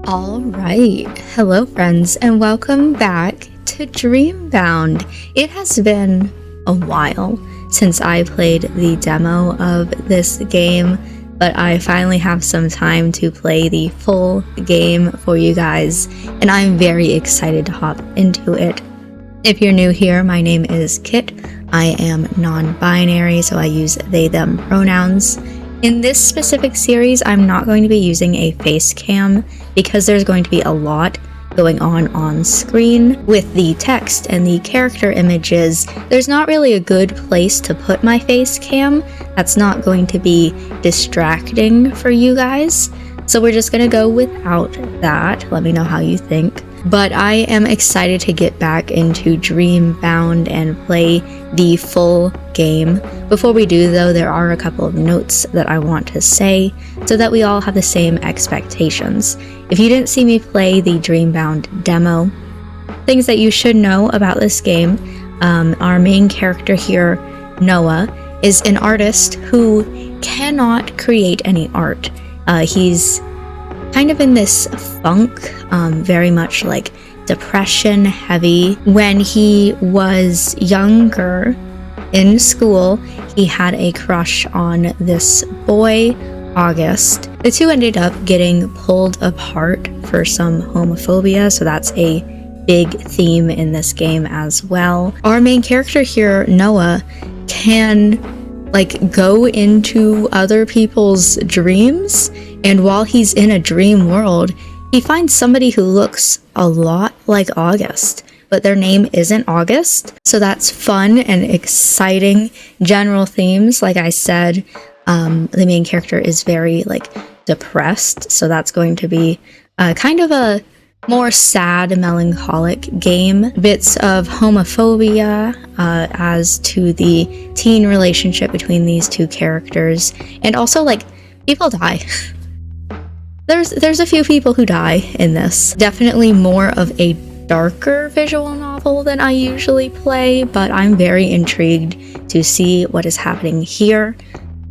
All right, hello friends, and welcome back to Dreambound. It has been a while since I played the demo of this game, but I finally have some time to play the full game for you guys, and I'm very excited to hop into it. If you're new here, my name is Kit. I am non-binary, so I use they, them pronouns. In this specific series, I'm not going to be using a face cam because there's going to be a lot going on screen. With the text and the character images, there's not really a good place to put my face cam. That's not going to be distracting for you guys. So we're just gonna go without that. Let me know how you think. But I am excited to get back into Dreambound and play the full game. Before we do though, there are a couple of notes that I want to say so that we all have the same expectations. If you didn't see me play the Dreambound demo, things that you should know about this game, our main character here, Noah, is an artist who cannot create any art. He's kind of in this funk, very much like depression heavy. When he was younger in school, he had a crush on this boy, August. The two ended up getting pulled apart for some homophobia, so that's a big theme in this game as well. Our main character here, Noah, can go into other people's dreams, and while he's in a dream world, he finds somebody who looks a lot like August, but their name isn't August. So that's fun and exciting. General themes, like I said, the main character is very depressed, so that's going to be kind of a more sad, melancholic game. Bits of homophobia as to the teen relationship between these two characters, and also people die. There's a few people who die in this. Definitely more of a darker visual novel than I usually play, but I'm very intrigued to see what is happening here.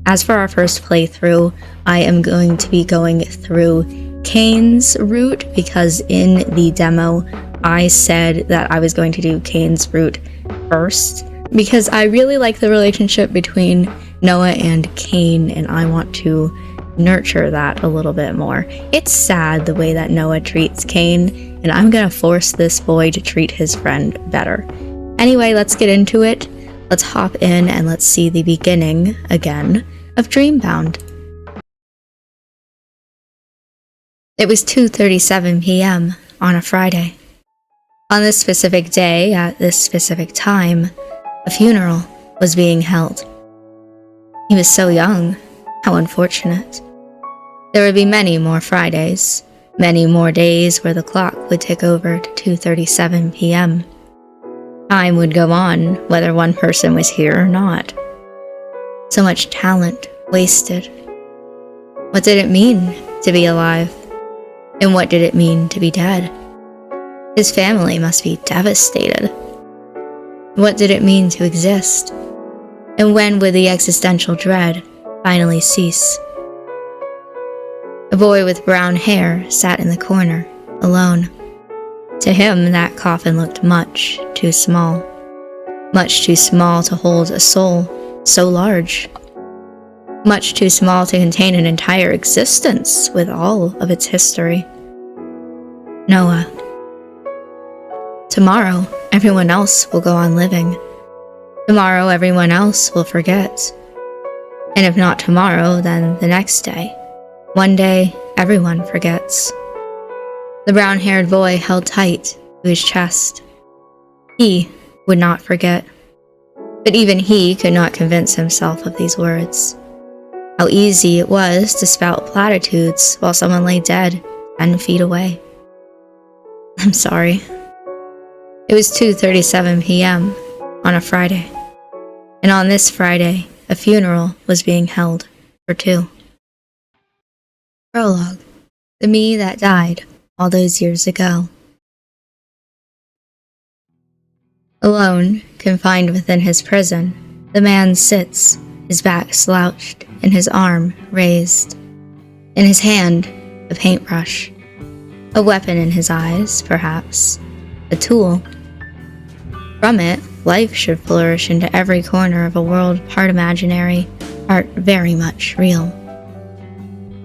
As for our first playthrough, I am going to be going through Kane's route because in the demo I said that I was going to do Kane's route first because I really like the relationship between Noah and Kane, and I want to nurture that a little bit more. It's sad the way that Noah treats Kane, and I'm gonna force this boy to treat his friend better. Anyway, let's get into it. Let's hop in and let's see the beginning again of Dreambound. It was 2:37 p.m. on a Friday. On this specific day, at this specific time, a funeral was being held. He was so young. How unfortunate. There would be many more Fridays, many more days where the clock would tick over to 2:37 p.m. Time would go on whether one person was here or not. So much talent wasted. What did it mean to be alive? And what did it mean to be dead? His family must be devastated. What did it mean to exist? And when would the existential dread finally cease? A boy with brown hair sat in the corner, alone. To him, that coffin looked much too small. Much too small to hold a soul so large. Much too small to contain an entire existence with all of its history. Noah. Tomorrow, everyone else will go on living. Tomorrow, everyone else will forget. And if not tomorrow, then the next day. One day, everyone forgets. The brown-haired boy held tight to his chest. He would not forget. But even he could not convince himself of these words. How easy it was to spout platitudes while someone lay dead 10 feet away. I'm sorry. It was 2:37 p.m. on a Friday. And on this Friday, a funeral was being held for two. Prologue. The me that died all those years ago. Alone, confined within his prison, the man sits, his back slouched and his arm raised. In his hand, a paintbrush. A weapon in his eyes, perhaps. A tool. From it, life should flourish into every corner of a world part imaginary, part very much real.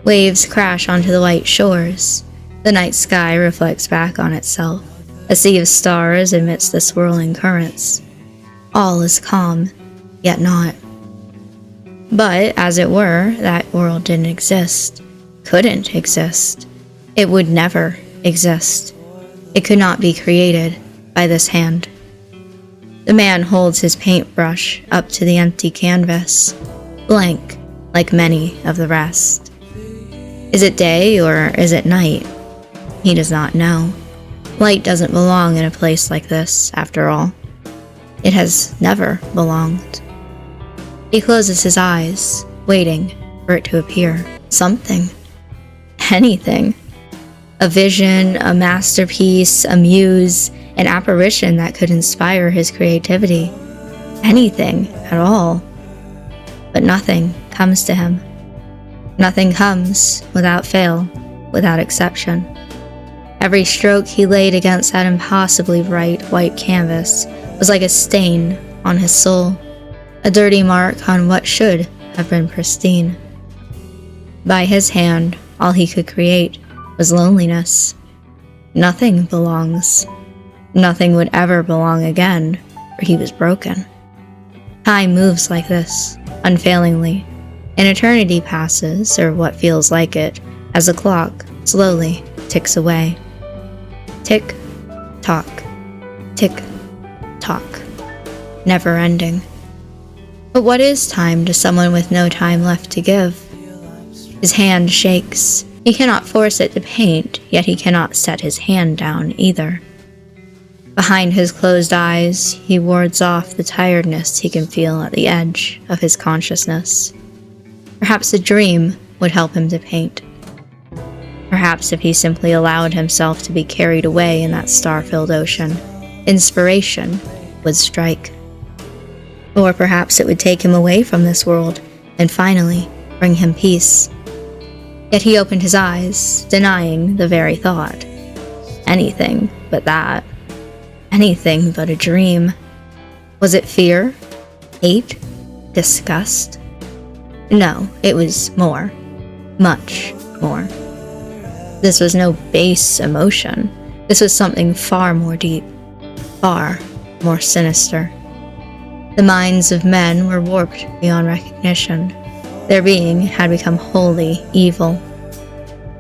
Waves crash onto the white shores. The night sky reflects back on itself, a sea of stars amidst the swirling currents. All is calm, yet not. But, as it were, that world didn't exist. Couldn't exist. It would never exist. It could not be created by this hand. The man holds his paintbrush up to the empty canvas, blank like many of the rest. Is it day or is it night? He does not know. Light doesn't belong in a place like this, after all. It has never belonged. He closes his eyes, waiting for it to appear. Something. Anything. A vision, a masterpiece, a muse, an apparition that could inspire his creativity. Anything at all. But nothing comes to him. Nothing comes without fail, without exception. Every stroke he laid against that impossibly bright white canvas was like a stain on his soul, a dirty mark on what should have been pristine. By his hand, all he could create was loneliness. Nothing belongs. Nothing would ever belong again, for he was broken. Time moves like this, unfailingly. An eternity passes, or what feels like it, as the clock slowly ticks away. Tick, tock, tick, tock, never ending. But what is time to someone with no time left to give? His hand shakes. He cannot force it to paint, yet he cannot set his hand down either. Behind his closed eyes, he wards off the tiredness he can feel at the edge of his consciousness. Perhaps a dream would help him to paint. Perhaps if he simply allowed himself to be carried away in that star-filled ocean, inspiration would strike. Or perhaps it would take him away from this world and finally bring him peace. Yet he opened his eyes, denying the very thought. Anything but that. Anything but a dream. Was it fear? Hate? Disgust? No, it was more. Much more. This was no base emotion. This was something far more deep, far more sinister. The minds of men were warped beyond recognition. Their being had become wholly evil.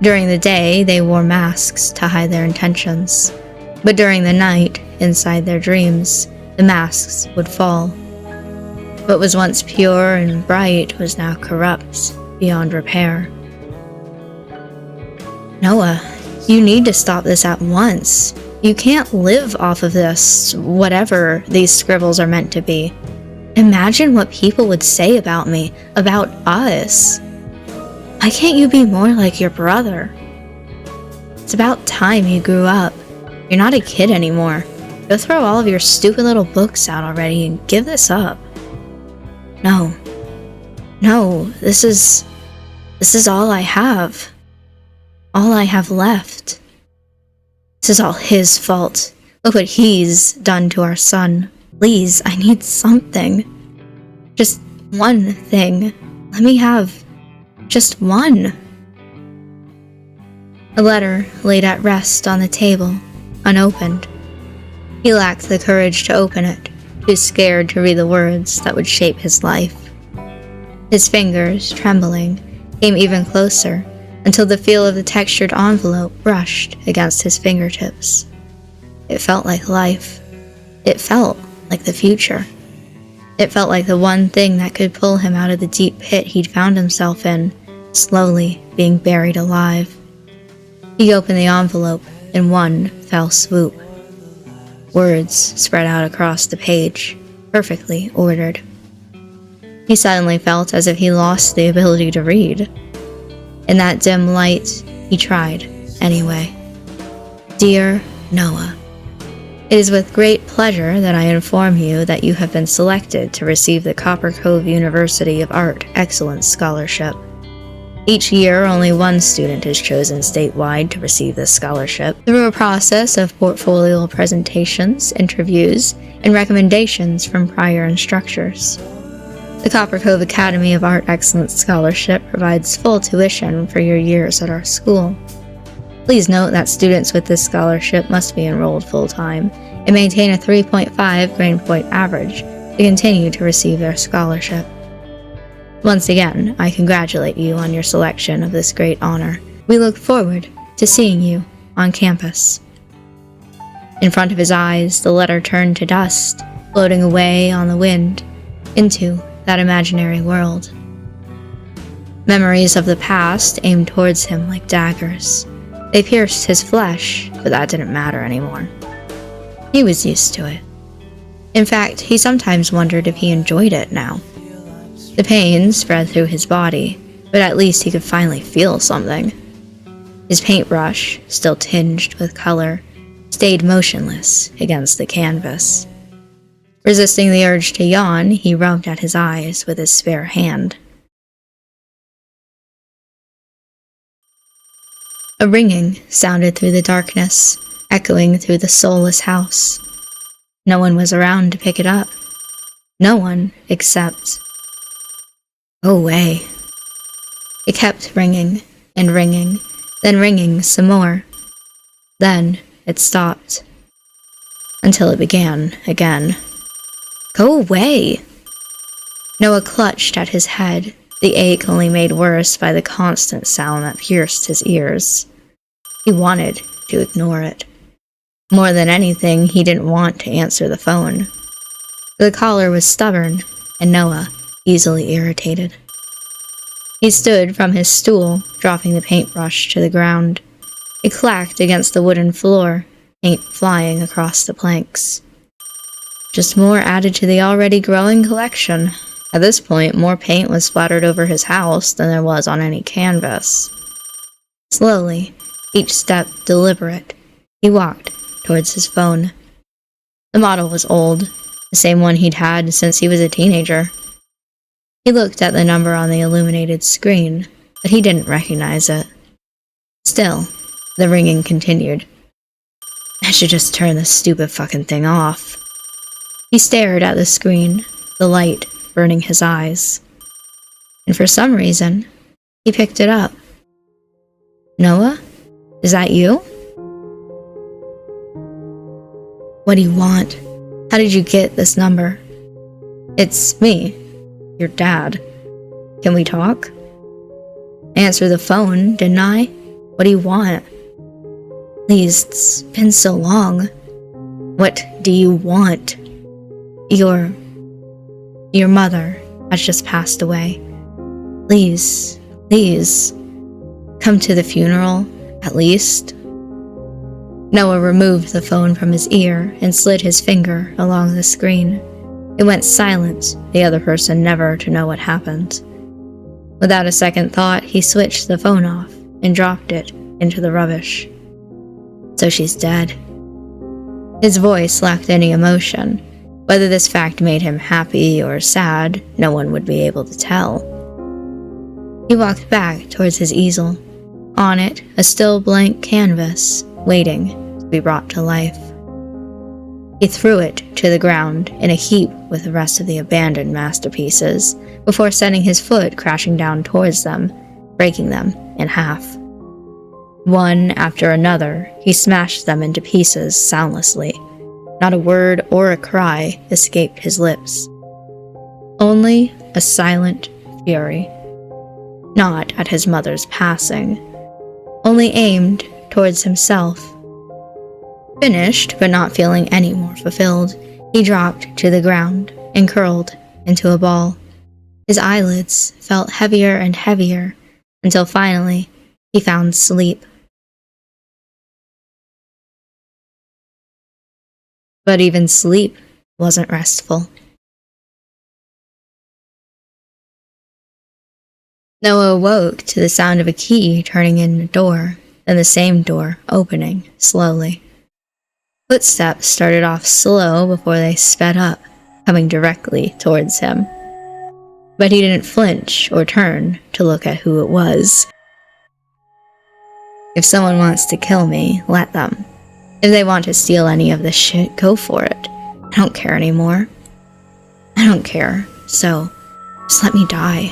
During the day, they wore masks to hide their intentions. But during the night, inside their dreams, the masks would fall. What was once pure and bright was now corrupt beyond repair. Noah, you need to stop this at once. You can't live off of this, whatever these scribbles are meant to be. Imagine what people would say about me, about us. Why can't you be more like your brother? It's about time you grew up. You're not a kid anymore. Go throw all of your stupid little books out already and give this up. No, this is all I have. All I have left. This is all his fault. Look what he's done to our son. Please, I need something. Just one thing. Let me have just one. A letter laid at rest on the table, unopened. He lacked the courage to open it, too scared to read the words that would shape his life. His fingers, trembling, came even closer until the feel of the textured envelope brushed against his fingertips. It felt like life. It felt like the future. It felt like the one thing that could pull him out of the deep pit he'd found himself in, slowly being buried alive. He opened the envelope in one fell swoop. Words spread out across the page, perfectly ordered. He suddenly felt as if he lost the ability to read. In that dim light, he tried anyway. Dear Noah, it is with great pleasure that I inform you that you have been selected to receive the Copper Cove University of Art Excellence Scholarship. Each year, only one student is chosen statewide to receive this scholarship through a process of portfolio presentations, interviews, and recommendations from prior instructors. The Copper Cove Academy of Art Excellence Scholarship provides full tuition for your years at our school. Please note that students with this scholarship must be enrolled full-time and maintain a 3.5 grade point average to continue to receive their scholarship. Once again, I congratulate you on your selection of this great honor. We look forward to seeing you on campus. In front of his eyes, the letter turned to dust, floating away on the wind into that imaginary world. Memories of the past aimed towards him like daggers. They pierced his flesh, but that didn't matter anymore. He was used to it. In fact, he sometimes wondered if he enjoyed it now. The pain spread through his body, but at least he could finally feel something. His paintbrush, still tinged with color, stayed motionless against the canvas. Resisting the urge to yawn, he rubbed at his eyes with his spare hand. A ringing sounded through the darkness, echoing through the soulless house. No one was around to pick it up. No one except... Go away. It kept ringing and ringing, then ringing some more. Then it stopped. Until it began again. Go away! Noah clutched at his head, the ache only made worse by the constant sound that pierced his ears. He wanted to ignore it. More than anything, he didn't want to answer the phone. The caller was stubborn, and Noah easily irritated. He stood from his stool, dropping the paintbrush to the ground. It clacked against the wooden floor, paint flying across the planks. Just more added to the already growing collection. At this point, more paint was splattered over his house than there was on any canvas. Slowly, each step deliberate, he walked towards his phone. The model was old, the same one he'd had since he was a teenager. He looked at the number on the illuminated screen, but he didn't recognize it. Still, the ringing continued. I should just turn this stupid fucking thing off. He stared at the screen, the light burning his eyes. And for some reason, he picked it up. Noah? Is that you? What do you want? How did you get this number? It's me, your dad. Can we talk? I answered the phone, didn't I? What do you want? Please, it's been so long. What do you want? Your mother has just passed away. Please, come to the funeral, at least. Noah removed the phone from his ear and slid his finger along the screen. It went silent, the other person never to know what happened. Without a second thought, he switched the phone off and dropped it into the rubbish. So she's dead. His voice lacked any emotion. Whether this fact made him happy or sad, no one would be able to tell. He walked back towards his easel. On it, a still blank canvas, waiting to be brought to life. He threw it to the ground in a heap with the rest of the abandoned masterpieces, before sending his foot crashing down towards them, breaking them in half. One after another, he smashed them into pieces soundlessly. Not a word or a cry escaped his lips. Only a silent fury. Not at his mother's passing. Only aimed towards himself. Finished, but not feeling any more fulfilled, he dropped to the ground and curled into a ball. His eyelids felt heavier and heavier until finally he found sleep. But even sleep wasn't restful. Noah awoke to the sound of a key turning in a door, and the same door opening slowly. Footsteps started off slow before they sped up, coming directly towards him. but he didn't flinch or turn to look at who it was. If someone wants to kill me, let them. If they want to steal any of this shit, go for it. I don't care anymore. I don't care, so just let me die.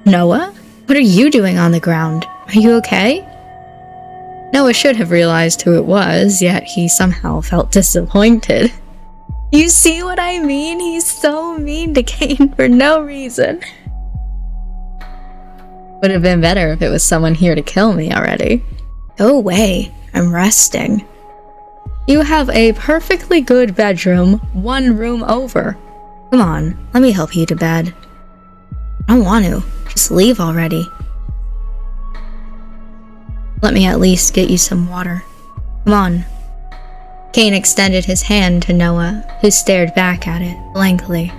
Noah? What are you doing on the ground? Are you okay? Noah should have realized who it was, yet he somehow felt disappointed. You see what I mean? He's so mean to Cain for no reason. Would have been better if it was someone here to kill me already. Go away. I'm resting. You have a perfectly good bedroom, one room over. Come on, let me help you to bed. I don't want to. Just leave already. Let me at least get you some water. Come on. Cain extended his hand to Noah, who stared back at it blankly.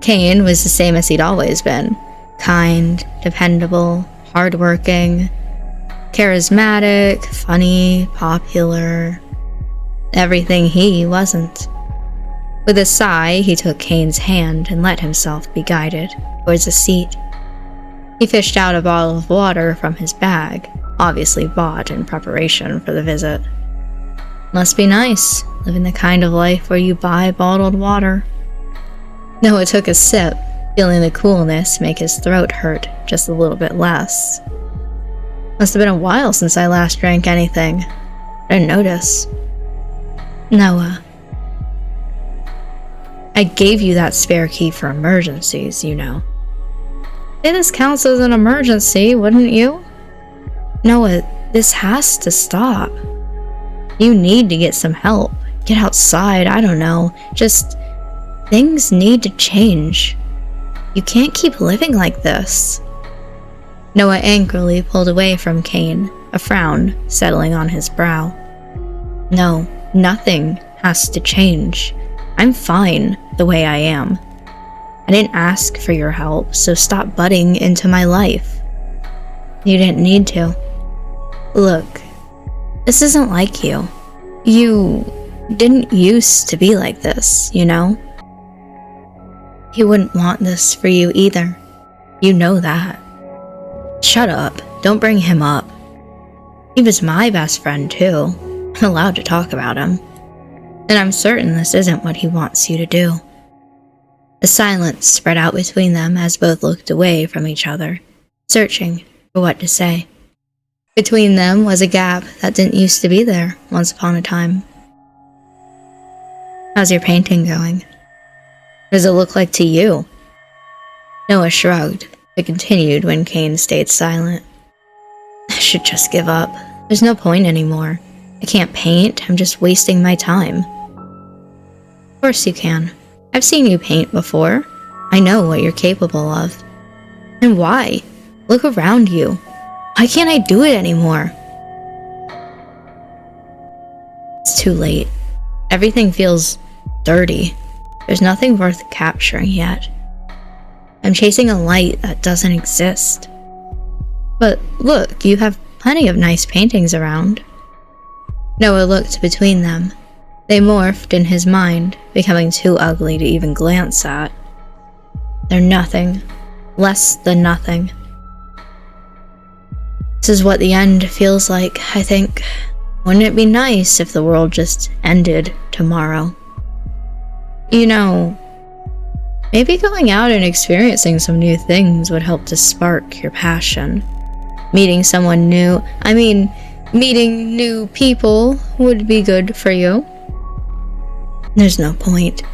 Cain was the same as he'd always been. Kind, dependable, hardworking, charismatic, funny, popular. Everything he wasn't. With a sigh, he took Cain's hand and let himself be guided towards a seat. He fished out a bottle of water from his bag, obviously bought in preparation for the visit. Must be nice, living the kind of life where you buy bottled water. Noah took a sip, feeling the coolness make his throat hurt just a little bit less. Must have been a while since I last drank anything. I didn't notice. Noah. I gave you that spare key for emergencies, you know. Say this counts as an emergency, wouldn't you? Noah, this has to stop. You need to get some help. Get outside, I don't know. Just, things need to change. You can't keep living like this. Noah angrily pulled away from Cain, a frown settling on his brow. No, nothing has to change. I'm fine the way I am. I didn't ask for your help, so stop butting into my life. You didn't need to. Look, this isn't like you. You didn't used to be like this, you know? He wouldn't want this for you either. You know that. Shut up. Don't bring him up. He was my best friend too. I'm allowed to talk about him. And I'm certain this isn't what he wants you to do. A silence spread out between them as both looked away from each other, searching for what to say. Between them was a gap that didn't used to be there once upon a time. How's your painting going? What does it look like to you? Noah shrugged, but continued when Cain stayed silent. I should just give up. There's no point anymore. I can't paint, I'm just wasting my time. Of course you can. I've seen you paint before. I know what you're capable of. And why? Look around you. Why can't I do it anymore? It's too late. Everything feels dirty. There's nothing worth capturing yet. I'm chasing a light that doesn't exist. But look, you have plenty of nice paintings around. Noah looked between them. They morphed in his mind, becoming too ugly to even glance at. They're nothing. Less than nothing. This is what the end feels like, I think. Wouldn't it be nice if the world just ended tomorrow? You know, maybe going out and experiencing some new things would help to spark your passion. Meeting someone new, meeting new people would be good for you. There's no point.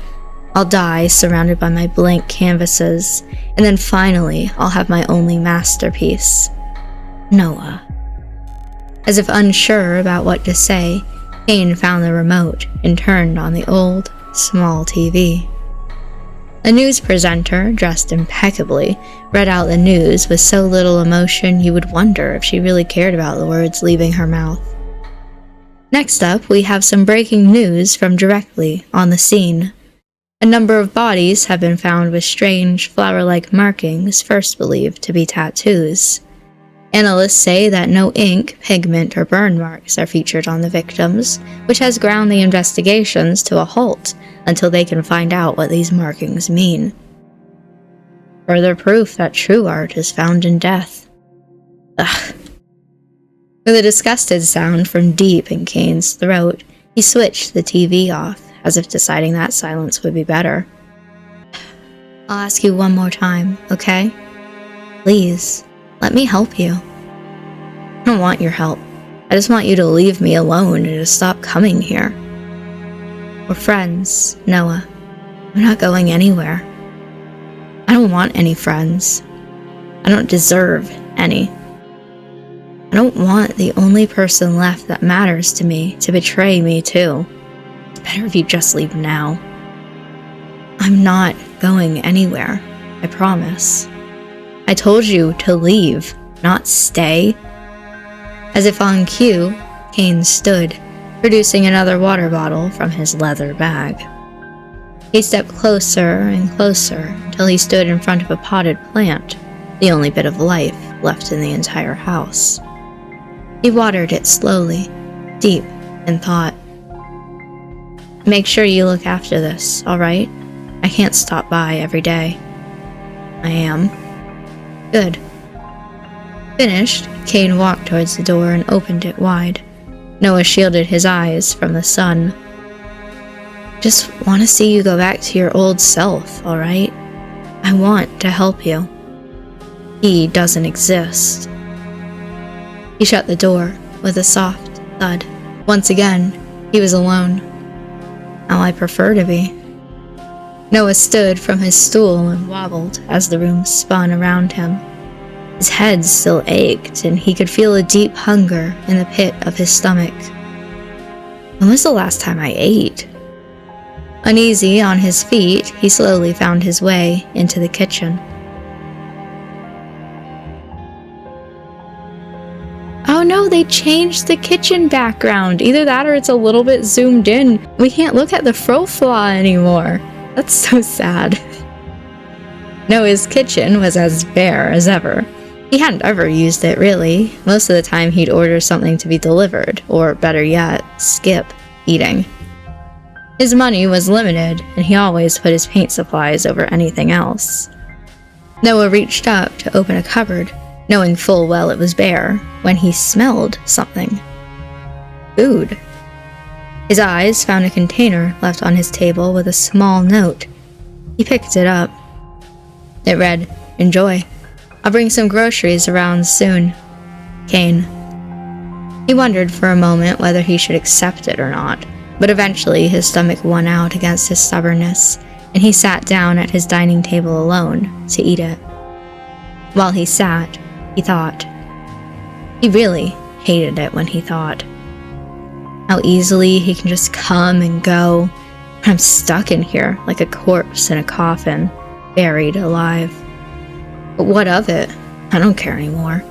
I'll die surrounded by my blank canvases, and then finally I'll have my only masterpiece. Noah. As if unsure about what to say, Cain found the remote and turned on the old, small TV. A news presenter, dressed impeccably, read out the news with so little emotion you would wonder if she really cared about the words leaving her mouth. Next up, we have some breaking news from directly on the scene. A number of bodies have been found with strange, flower-like markings first believed to be tattoos. Analysts say that no ink, pigment, or burn marks are featured on the victims, which has ground the investigations to a halt until they can find out what these markings mean. Further proof that true art is found in death. Ugh. With a disgusted sound from deep in Kane's throat, he switched the TV off, as if deciding that silence would be better. I'll ask you one more time, okay? Please, let me help you. I don't want your help. I just want you to leave me alone and to stop coming here. We're friends, Noah. I'm not going anywhere. I don't want any friends. I don't deserve any. I don't want the only person left that matters to me to betray me too. It's better if you just leave now. I'm not going anywhere, I promise. I told you to leave, not stay. As if on cue, Kane stood, producing another water bottle from his leather bag. He stepped closer and closer until he stood in front of a potted plant, the only bit of life left in the entire house. He watered it slowly, deep in thought. Make sure you look after this, alright? I can't stop by every day. I am. Good. Finished, Kane walked towards the door and opened it wide. Noah shielded his eyes from the sun. Just want to see you go back to your old self, alright? I want to help you. He doesn't exist. He shut the door with a soft thud. Once again, he was alone. How I prefer to be. Noah stood from his stool and wobbled as the room spun around him. His head still ached, and he could feel a deep hunger in the pit of his stomach. When was the last time I ate? Uneasy on his feet, he slowly found his way into the kitchen. Oh no, they changed the kitchen background. Either that or it's a little bit zoomed in. We can't look at the faux-flaw anymore. That's so sad. Noah's kitchen was as bare as ever. He hadn't ever used it, really. Most of the time he'd order something to be delivered, or better yet, skip eating. His money was limited, and he always put his paint supplies over anything else. Noah reached up to open a cupboard, knowing full well it was bare, when he smelled something. Food. His eyes found a container left on his table with a small note. He picked it up. It read, "Enjoy. I'll bring some groceries around soon. Kane." He wondered for a moment whether he should accept it or not, but eventually his stomach won out against his stubbornness, and he sat down at his dining table alone to eat it. While he sat, he thought. He really hated it when he thought. How easily he can just come and go, but I'm stuck in here like a corpse in a coffin, buried alive. But what of it? I don't care anymore.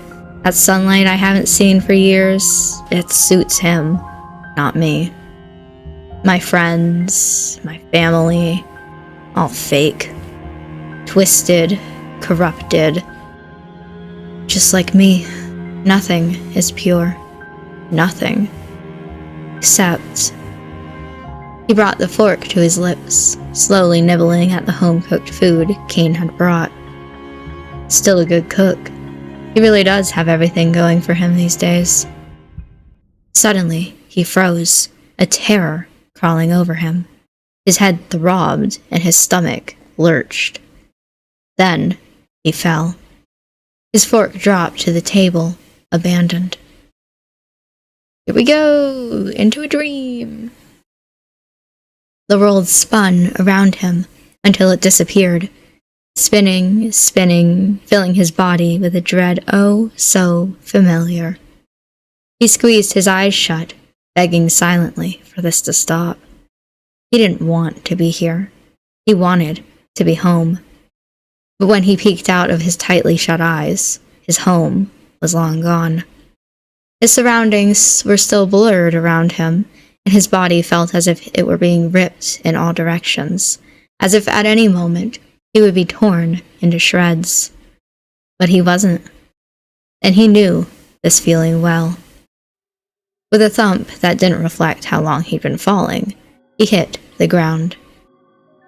That sunlight I haven't seen for years, it suits him, not me. My friends, my family, all fake. Twisted, corrupted. Just like me, nothing is pure. Nothing. Except... He brought the fork to his lips, slowly nibbling at the home-cooked food Kane had brought. Still a good cook. He really does have everything going for him these days. Suddenly, he froze, a terror crawling over him. His head throbbed and his stomach lurched. Then, he fell. His fork dropped to the table, abandoned. Here we go! Into a dream! The world spun around him until it disappeared, spinning, spinning, filling his body with a dread oh so familiar. He squeezed his eyes shut, begging silently for this to stop. He didn't want to be here. He wanted to be home. But when he peeked out of his tightly shut eyes, his home was long gone. His surroundings were still blurred around him, and his body felt as if it were being ripped in all directions, as if at any moment he would be torn into shreds. But he wasn't. And he knew this feeling well. With a thump that didn't reflect how long he'd been falling, he hit the ground.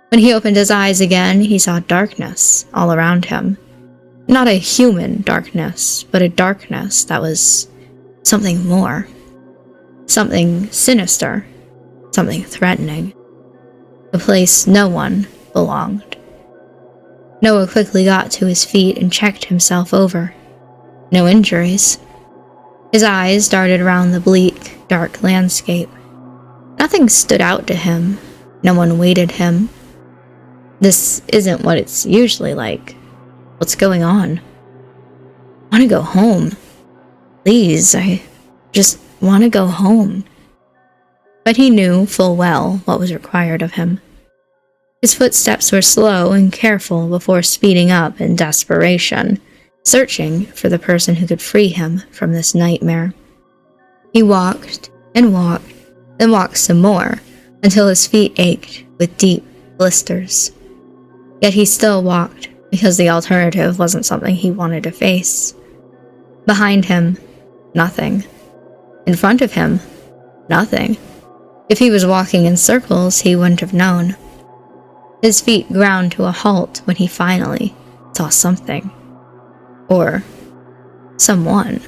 When he opened his eyes again, he saw darkness all around him. Not a human darkness, but a darkness that was something more. Something sinister. Something threatening. A place no one belonged. Noah quickly got to his feet and checked himself over. No injuries. His eyes darted around the bleak, dark landscape. Nothing stood out to him. No one waited him. This isn't what it's usually like. What's going on? I want to go home. Please, I just want to go home. But he knew full well what was required of him. His footsteps were slow and careful before speeding up in desperation, searching for the person who could free him from this nightmare. He walked and walked, then walked some more, until his feet ached with deep blisters. Yet he still walked, because the alternative wasn't something he wanted to face. Behind him, nothing. In front of him, nothing. If he was walking in circles, he wouldn't have known. His feet ground to a halt when he finally saw something. Or someone.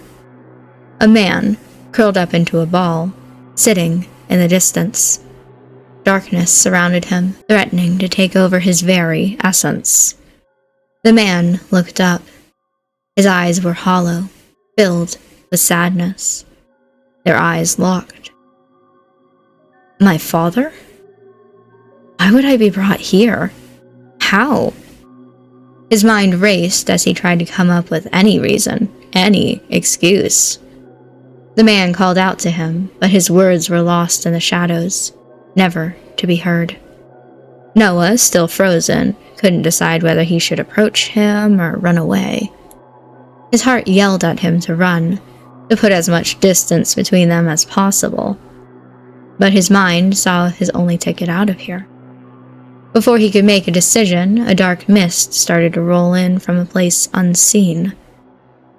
A man, curled up into a ball, sitting in the distance. Darkness surrounded him, threatening to take over his very essence. The man looked up. His eyes were hollow, filled with sadness. Their eyes locked. My father? Why would I be brought here? How? His mind raced as he tried to come up with any reason, any excuse. The man called out to him, but his words were lost in the shadows, never to be heard. Noah, still frozen, couldn't decide whether he should approach him or run away. His heart yelled at him to run, to put as much distance between them as possible. But his mind saw his only ticket out of here. Before he could make a decision, a dark mist started to roll in from a place unseen.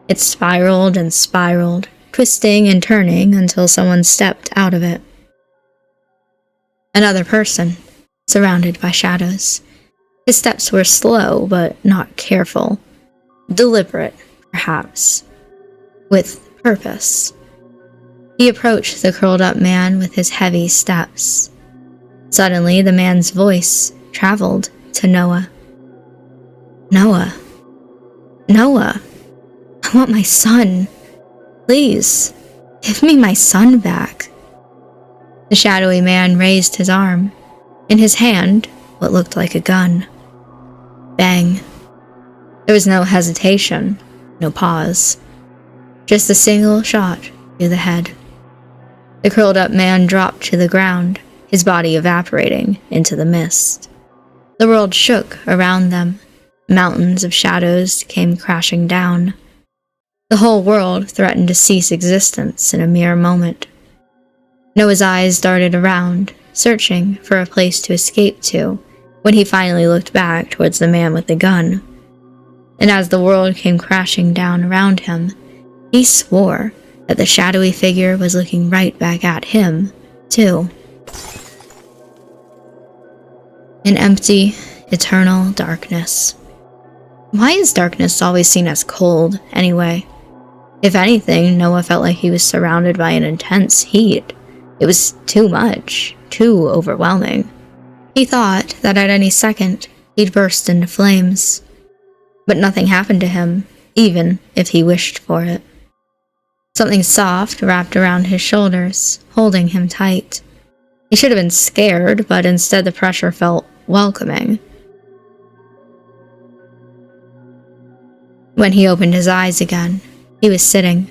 It spiraled and spiraled, twisting and turning until someone stepped out of it. Another person, surrounded by shadows. His steps were slow, but not careful. Deliberate, perhaps. With purpose. He approached the curled-up man with his heavy steps. Suddenly, the man's voice traveled to Noah. Noah. Noah. I want my son. Please, give me my son back. The shadowy man raised his arm. In his hand, what looked like a gun. Bang. There was no hesitation, no pause. Just a single shot through the head. The curled-up man dropped to the ground, his body evaporating into the mist. The world shook around them. Mountains of shadows came crashing down. The whole world threatened to cease existence in a mere moment. Noah's eyes darted around, searching for a place to escape to, when he finally looked back towards the man with the gun. And as the world came crashing down around him, he swore that the shadowy figure was looking right back at him, too. An empty, eternal darkness. Why is darkness always seen as cold, anyway? If anything, Noah felt like he was surrounded by an intense heat. It was too much, too overwhelming. He thought that at any second, he'd burst into flames. But nothing happened to him, even if he wished for it. Something soft wrapped around his shoulders, holding him tight. He should have been scared, but instead the pressure felt welcoming. When he opened his eyes again, he was sitting.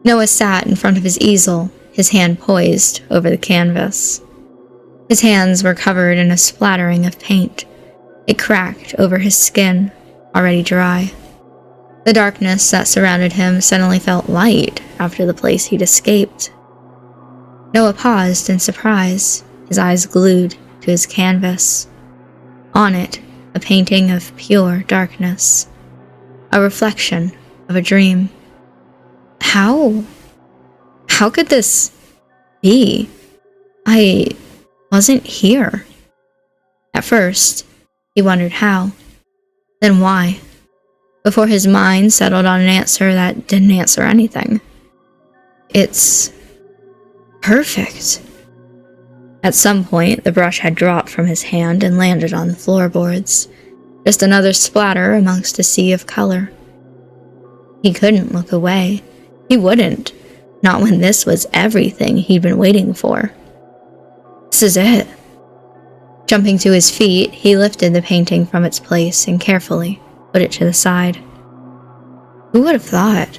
Noah sat in front of his easel, his hand poised over the canvas. His hands were covered in a splattering of paint. It cracked over his skin, already dry. The darkness that surrounded him suddenly felt light after the place he'd escaped. Noah paused in surprise, his eyes glued to his canvas. On it, a painting of pure darkness. A reflection of a dream. How could this be? I wasn't here. At At first, he wondered how, then why, before his mind settled on an answer that didn't answer anything. It's perfect. At some point, the brush had dropped from his hand and landed on the floorboards, just another splatter amongst a sea of color. He couldn't look away. He wouldn't, not when this was everything he'd been waiting for. This is it. Jumping to his feet, he lifted the painting from its place and carefully put it to the side. Who would have thought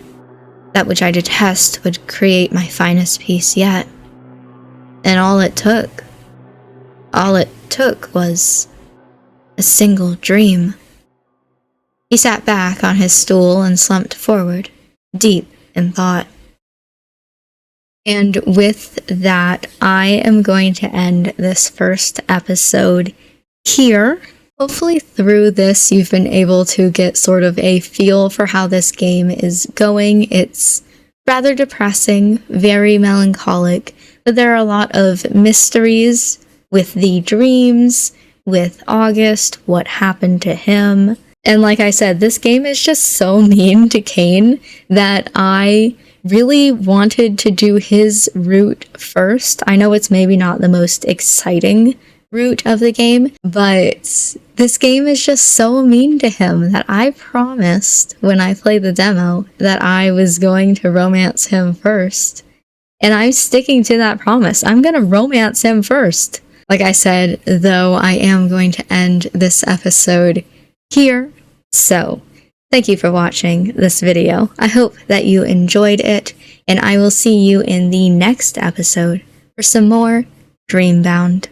that which I detest would create my finest piece yet? And all it took was a single dream. He sat back on his stool and slumped forward, deep in thought. And with that, I am going to end this first episode here. Hopefully through this, you've been able to get sort of a feel for how this game is going. It's rather depressing, very melancholic, but there are a lot of mysteries with the dreams, with August, what happened to him. And like I said, this game is just so mean to Kane that I really wanted to do his route first. I know it's maybe not the most exciting route of the game, but this game is just so mean to him that I promised when I played the demo that I was going to romance him first. And I'm sticking to that promise. I'm going to romance him first. Like I said, though, I am going to end this episode here. So, thank you for watching this video. I hope that you enjoyed it, and I will see you in the next episode for some more Dreambound.